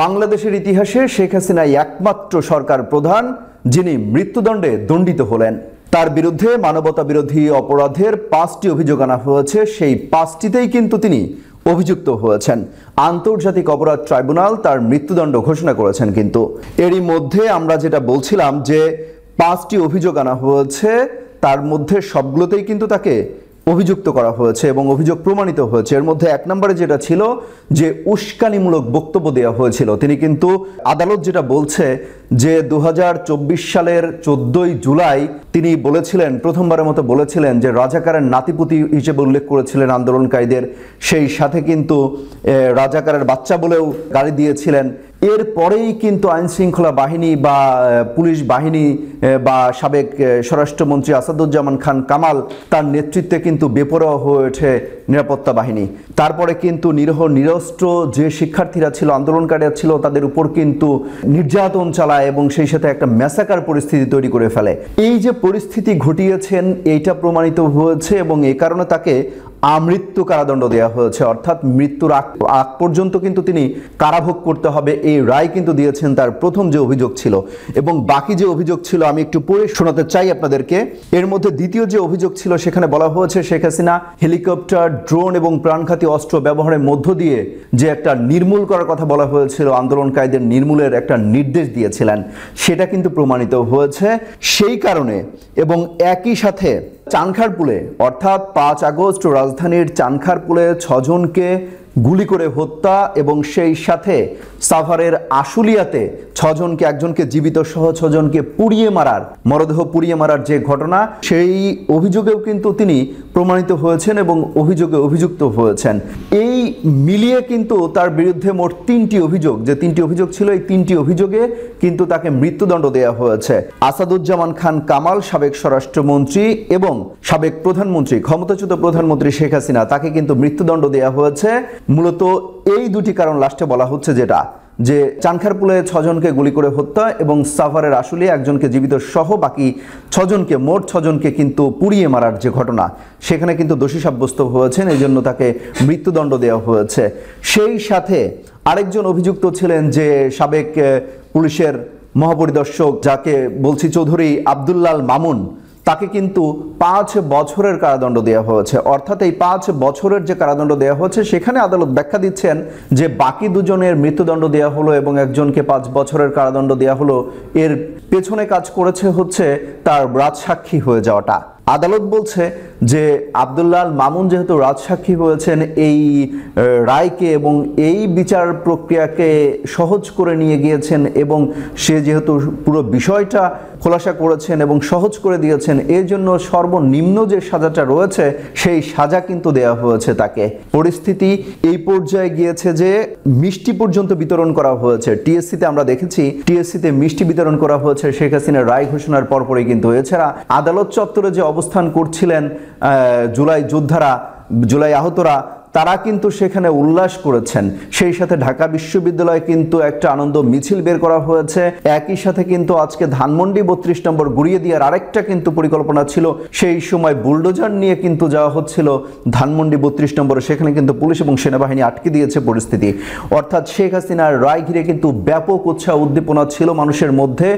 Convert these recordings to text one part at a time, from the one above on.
বাংলাদেশের ইতিহাসে শেখ হাসিনা একমাত্র সরকার প্রধান যিনি মৃত্যুদণ্ডে দণ্ডিত হলেন। তার বিরুদ্ধে মানবতা বিরোধী অপরাধের 5টি অভিযোগ আনা হয়েছে। সেই 5টিতেই কিন্তু তিনি অভিযুক্ত হয়েছেন। আন্তর্জাতিক অপরাধ ট্রাইব্যুনাল তার মৃত্যুদণ্ড ঘোষণা করেছেন। কিন্তু এরই মধ্যে আমরা যেটা বলছিলাম যে 5টি অভিযোগ আনা হয়েছে, তার মধ্যে সবগুলোতেই কিন্তু তাকে অভিযুক্ত করা হয়েছে এবং অভিযোগ প্রমাণিত হয়েছে। এর মধ্যে 1 নম্বরে যেটা ছিল যে উস্কানিমূলক বক্তব্য দেওয়া হয়েছিল। তিনি কিন্তু আদালত যেটা বলছে যে 2024 সালের 14ই জুলাই তিনি বলেছিলেন, প্রথমবারের মতো বলেছিলেন যে রাজাকারের নাতিপুতি হিসেবে উল্লেখ করেছিলেন আন্দোলনকারীদের, সেই সাথে কিন্তু রাজাকারের বাচ্চা বলেও গালি দিয়েছিলেন। এরপরেই কিন্তু আইন শৃঙ্খলা বাহিনী বা পুলিশ বাহিনী বা সাবেক স্বরাষ্ট্রমন্ত্রী আসাদুজ্জামান খান কামাল তার নেতৃত্বে কিন্তু বেপরোয়া হয়ে ওঠে নিরাপত্তা বাহিনী। তারপরে কিন্তু নিরীহ নিরস্ত্র যে শিক্ষার্থীরা ছিল, আন্দোলনকারীরা ছিল, তাদের উপর কিন্তু নির্যাতন চালায় এবং সেই সাথে একটা ম্যাসাকার পরিস্থিতি তৈরি করে ফেলে। এই যে পরিস্থিতি ঘটিয়েছেন এইটা প্রমাণিত হয়েছে এবং এই কারণে তাকে আমৃত্যু কারাদণ্ড দেওয়া হয়েছে, অর্থাৎ মৃত্যুর আগ পর্যন্ত কিন্তু তিনি কারাভোগ করতে হবে, এই রায় কিন্তু দিয়েছেন তার প্রথম যে অভিযোগ ছিল। এবং বাকি যে অভিযোগ ছিল আমি একটু পড়ে শোনাতে চাই আপনাদেরকে। এর মধ্যে দ্বিতীয় যে অভিযোগ ছিল সেখানে বলা হয়েছে শেখ হাসিনা হেলিকপ্টার, ড্রোন এবং প্রাণঘাতী অস্ত্র ব্যবহারের মধ্য দিয়ে যে একটা নির্মূল করার কথা বলা হয়েছিল, আন্দোলনকারীদের নির্মূলের একটা নির্দেশ দিয়েছিলেন, সেটা কিন্তু প্রমাণিত হয়েছে। সেই কারণে এবং একই সাথে চানখারপুলে অর্থাৎ 5 আগস্ট রাজধানীর চানখারপুলে 6 জনকে গুলি করে হত্যা এবং সেই সাথে সাভারের আশুলিয়াতে 6 জনকে, একজনকে জীবিত সহ 6 জনকে পুড়িয়ে মারার, মরদেহ পুড়িয়ে মারার যে ঘটনা, সেই অভিযোগেও কিন্তু তিনি প্রমাণিত হয়েছেন এবং অভিযোগে অভিযুক্ত হয়েছেন। এই মিলিয়ে কিন্তু তার বিরুদ্ধে মোট 3টি অভিযোগ, যে 3টি অভিযোগ ছিল, এই 3টি অভিযোগে কিন্তু তাকে মৃত্যুদণ্ড দেওয়া হয়েছে। আসাদুজ্জামান খান কামাল, সাবেক স্বরাষ্ট্রমন্ত্রী এবং সাবেক প্রধানমন্ত্রী, ক্ষমতাচ্যুত প্রধানমন্ত্রী শেখ হাসিনা, তাকে কিন্তু মৃত্যুদণ্ড দেওয়া হয়েছে। মূলত এই দুটি কারণ লাস্টে বলা হচ্ছে, যেটা যে চানখারপুলে 6 জনকে গুলি করে হত্যা এবং সাভারের আশুলিয়া একজনকে জীবিত সহ বাকি 6 জনকে, মোট 6 জনকে কিন্তু পুড়িয়ে মারার যে ঘটনা, সেখানে কিন্তু দোষী সাব্যস্ত হয়েছেন, এই জন্য তাকে মৃত্যুদণ্ড দেওয়া হয়েছে। সেই সাথে আরেকজন অভিযুক্ত ছিলেন যে সাবেক পুলিশের মহাপরিদর্শক, যাকে বলছি চৌধুরী আব্দুল্লাল মামুন, তাকে কিন্তু 5 বছরের কারাদণ্ড দেওয়া হয়েছে। অর্থাৎ এই 5 বছরের যে কারাদণ্ড দেওয়া হয়েছে, সেখানে আদালত ব্যাখ্যা দিচ্ছেন যে বাকি 2 জনের মৃত্যুদণ্ড দেওয়া হলো এবং একজনকে 5 বছরের কারাদণ্ড দেওয়া হলো, এর পেছনে কাজ করেছে হচ্ছে তার রাজসাক্ষী হয়ে যাওয়াটা। আদালত বলছে যে আব্দুল্লাল মামুন যেহেতু রাজসাক্ষী হয়েছেন, এই রায়কে এবং এই বিচার প্রক্রিয়াকে সহজ করে নিয়ে গিয়েছেন এবং সে যেহেতু পুরো বিষয়টা খোলাসা করেছেন এবং সহজ করে দিয়েছেন, এর জন্য সর্বনিম্ন যে সাজাটা রয়েছে সেই সাজা কিন্তু দেওয়া হয়েছে তাকে। পরিস্থিতি এই পর্যায়ে গিয়েছে যে মিষ্টি পর্যন্ত বিতরণ করা হয়েছে। টিএসসিতে আমরা দেখেছি, টিএসসিতে মিষ্টি বিতরণ করা হয়েছে শেখ হাসিনার রায় ঘোষণার পরপরই। কিন্তু এছাড়া আদালত চত্বরে যে অবস্থান করছিলেন জুলাই যোদ্ধারা, জুলাই আহতরা, তারা কিন্তু সেখানে উল্লাস করেছেন। সেই সাথে ঢাকা বিশ্ববিদ্যালয়ে কিন্তু একটা আনন্দ মিছিল বের করা হয়েছে। একই সাথে কিন্তু আজকে ধানমন্ডি 32 নম্বর গুড়িয়ে দেওয়ার আরেকটা কিন্তু পরিকল্পনা ছিল। সেই সময় বুলডোজার নিয়ে কিন্তু যাওয়া হচ্ছিল ধানমন্ডি 32 নম্বরে, সেখানে কিন্তু পুলিশ এবং সেনাবাহিনী আটকে দিয়েছে পরিস্থিতি। অর্থাৎ শেখ হাসিনার রায় ঘিরে কিন্তু ব্যাপক উৎসাহ উদ্দীপনা ছিল মানুষের মধ্যে,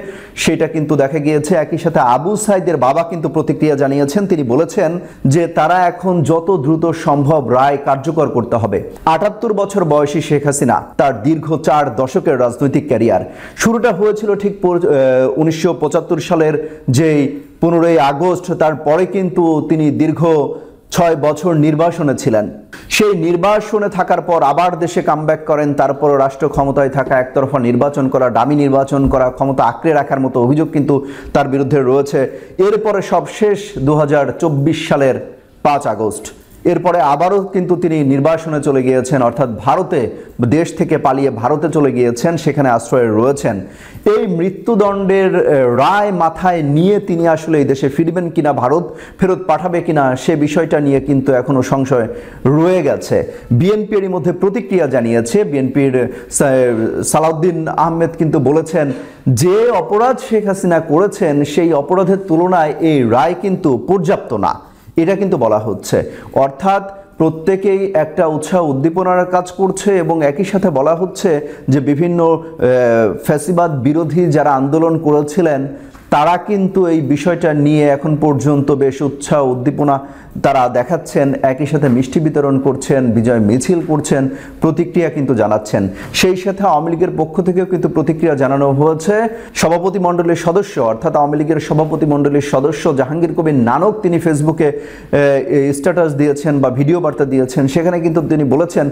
সেটা কিন্তু দেখা গিয়েছে। একই সাথে আবু সাইদের বাবা কিন্তু প্রতিক্রিয়া জানিয়েছেন। তিনি বলেছেন যে তারা এখন যত দ্রুত সম্ভব রায় কার্যকর করতে হবে। 78 বছর বয়সী শেখ হাসিনা, তার দীর্ঘ 4 দশকের রাজনৈতিক ক্যারিয়ার, শুরুটা হয়েছিল ঠিক 1975 সালের যে 15ই আগস্ট। তারপরে কিন্তু তিনি দীর্ঘ 6 বছর নির্বাসনে ছিলেন। সেই নির্বাসনে থাকার পর আবার দেশে কামব্যাক করেন। তারপর রাষ্ট্র ক্ষমতায় থাকা, একতরফা নির্বাচন করা, ডামি নির্বাচন করা, ক্ষমতা আঁকড়ে রাখার মতো অভিযোগ কিন্তু তার বিরুদ্ধে রয়েছে। এরপরে সবশেষ 2024 সালের 5 আগস্ট। এরপরে আবারও কিন্তু তিনি নির্বাসনে চলে গিয়েছেন, অর্থাৎ ভারতে, দেশ থেকে পালিয়ে ভারতে চলে গিয়েছেন, সেখানে আশ্রয়ে রয়েছেন। এই মৃত্যুদণ্ডের রায় মাথায় নিয়ে তিনি আসলে এই দেশে ফিরবেন কিনা, ভারত ফেরত পাঠাবে কিনা, সে বিষয়টা নিয়ে কিন্তু এখনো সংশয় রয়ে গেছে। বিএনপির মধ্যে প্রতিক্রিয়া জানিয়েছে। বিএনপির সালাউদ্দিন আহমেদ কিন্তু বলেছেন যে অপরাধ শেখ হাসিনা করেছেন সেই অপরাধের তুলনায় এই রায় কিন্তু পর্যাপ্ত না, এটা কিন্তু বলা হচ্ছে। অর্থাৎ প্রত্যেকেই একটা উৎসাহ উদ্দীপনার কাজ করছে এবং একই সাথে বলা হচ্ছে যে বিভিন্ন ফ্যাসিবাদ বিরোধী যারা আন্দোলন করেছিলেন তারা কিন্তু এই বিষয়টা নিয়ে এখন পর্যন্ত বেশ উৎসাহ উদ্দীপনা তারা দেখাচ্ছেন, একই সাথে মিষ্টি বিতরণ করছেন, বিজয় মিছিল করছেন, প্রতিক্রিয়া কিন্তু জানাচ্ছেন। সেই সাথে আওয়ামী লীগের পক্ষ থেকেও কিন্তু প্রতিক্রিয়া জানানো হয়েছে। সভাপতি মণ্ডলীর সদস্য অর্থাৎ আওয়ামী লীগের সভাপতি মণ্ডলীর সদস্য জাহাঙ্গীর কবির নানক তিনি ফেসবুকে স্ট্যাটাস দিয়েছেন বা ভিডিও বার্তা দিয়েছেন, সেখানে কিন্তু তিনি বলেছেন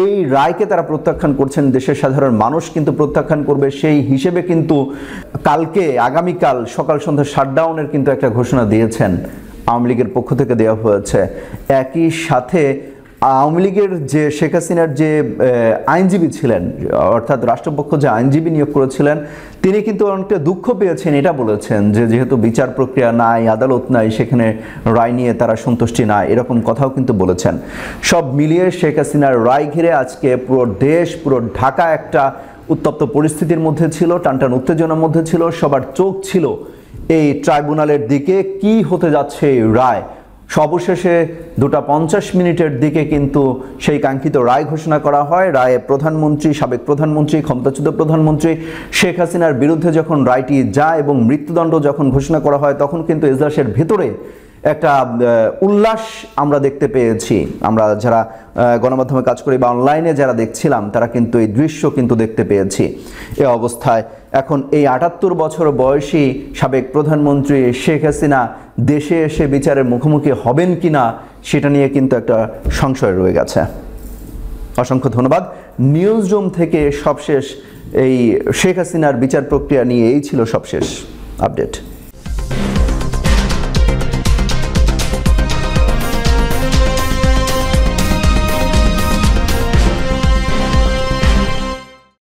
এই রায়কে তারা প্রত্যাখ্যান করছেন, দেশের সাধারণ মানুষ কিন্তু প্রত্যাখ্যান করবে। সেই হিসেবে কিন্তু আগামীকাল সকাল সন্ধ্যা শাটডাউনের কিন্তু একটা ঘোষণা দিয়েছেন আওয়ামী লীগের পক্ষ থেকে দেওয়া হয়েছে। একই সাথে আওয়ামী লীগের যে শেখ হাসিনার যে আইনজীবী ছিলেন অর্থাৎ রাষ্ট্রপক্ষ যে আইনজীবী নিয়োগ করেছিলেন তিনি কিন্তু অনেকটা দুঃখ পেয়েছেন, এটা বলেছেন যে যেহেতু বিচার প্রক্রিয়া নাই, আদালত নাই, সেখানে রায় নিয়ে তারা সন্তুষ্টি নাই, এরকম কথাও কিন্তু বলেছেন। সব মিলিয়ে শেখ হাসিনার রায় ঘিরে আজকে পুরো দেশ, পুরো ঢাকা একটা উত্তপ্ত পরিস্থিতির মধ্যে ছিল, টানটান উত্তেজনার মধ্যে ছিল। সবার চোখ ছিল এই ট্রাইব্যুনালের দিকে, কি হতে যাচ্ছে এই রায়। সর্বশেষে 2:50 দিকে কিন্তু সেই কাঙ্ক্ষিত রায় ঘোষণা করা হয়। রায়ে প্রধানমন্ত্রী, সাবেক প্রধানমন্ত্রী, ক্ষমতাচ্যুত প্রধানমন্ত্রী শেখ হাসিনার বিরুদ্ধে যখন রায়টি যায় এবং মৃত্যুদণ্ড যখন ঘোষণা করা হয় তখন কিন্তু এজলাসের ভেতরে একটা উল্লাস আমরা দেখতে পেয়েছি। আমরা যারা গণমাধ্যমে কাজ করি বা অনলাইনে যারা দেখছিলাম তারা কিন্তু এই দৃশ্য কিন্তু দেখতে পেয়েছি। এ অবস্থায় এখন এই 78 বছর বয়সী সাবেক প্রধানমন্ত্রী শেখ হাসিনা দেশে এসে বিচারের মুখোমুখি হবেন কিনা সেটা নিয়ে কিন্তু একটা সংশয় রয়ে গেছে। অসংখ্য ধন্যবাদ। নিউজ রুম থেকে সবশেষ এই শেখ হাসিনার বিচার প্রক্রিয়া নিয়ে এই ছিল সবশেষ আপডেট।